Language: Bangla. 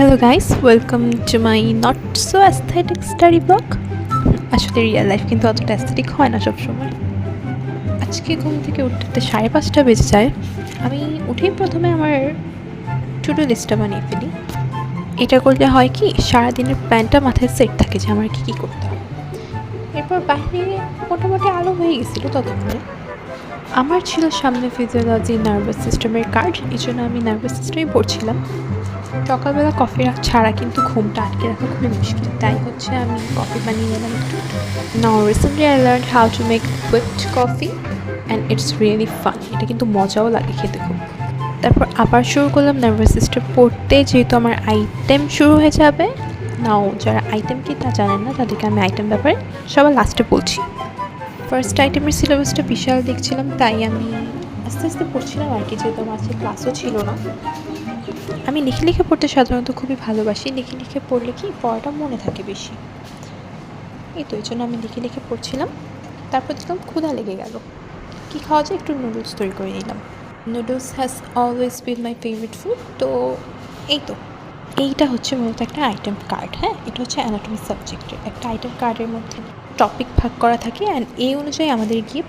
Hello guys, welcome to my not so aesthetic study blog. আসলে রিয়েল লাইফ কিন্তু অতটা অ্যাস্থেটিক হয় না সবসময়। আজকে ঘুম থেকে উঠতে 5:30 বেজে যায়। আমি উঠেই প্রথমে আমার টু ডু লিস্টটা বানিয়ে ফেলি। এটা করলে হয় কি, সারাদিনের প্ল্যানটা মাথায় সেট থাকে যে আমার কী কী করতে হবে। এরপর বাইরে মোটামুটি আলো হয়ে গেছিলো ততক্ষণে। আমার ছিল সামনে ফিজিওলজি নার্ভাস সিস্টেমের কার্ড, এই জন্য আমি নার্ভাস সিস্টেমই পড়ছিলাম। সকালবেলা কফি ছাড়া কিন্তু ঘুমটা আটকে রাখা খুবই মুশকিল, তাই হচ্ছে আমি কফি বানিয়ে নিলাম একটু। নাও recently I learn how to make whipped coffee and it's really fun. এটা কিন্তু মজাও লাগে খেতে খুব। তারপর আবার শুরু করলাম নার্ভাস সিস্টেম পড়তে, যেহেতু আমার আইটেম শুরু হয়ে যাবে। নাও যারা আইটেম কি তা জানেন না, তাদেরকে আমি আইটেম ব্যাপারে সবার লাস্টে বলছি। ফার্স্ট আইটেমের সিলেবাসটা বিশাল দেখছিলাম, তাই আমি আস্তে আস্তে পড়ছিলাম আর কি, যেহেতু আমার আজকে ক্লাসও ছিল না। আমি লিখে লিখে পড়তে সাধারণত খুবই ভালোবাসি। লিখে লিখে পড়লে কি পড়াটা মনে থাকে বেশি। এই তো এই জন্য আমি লিখে লিখে পড়ছিলাম। তারপর দেখলাম ক্ষুধা লেগে গেল, কী খাওয়া যায়, একটু নুডলস তৈরি করে নিলাম। Noodles has always been my favourite food. তো এই তো এইটা হচ্ছে মূলত একটা আইটেম কার্ড। হ্যাঁ, এটা হচ্ছে অ্যানাটমি সাবজেক্টের একটা আইটেম কার্ডের মধ্যে টপিক ভাগ করা থাকে, অ্যান্ড এই অনুযায়ী আমাদের গিয়ে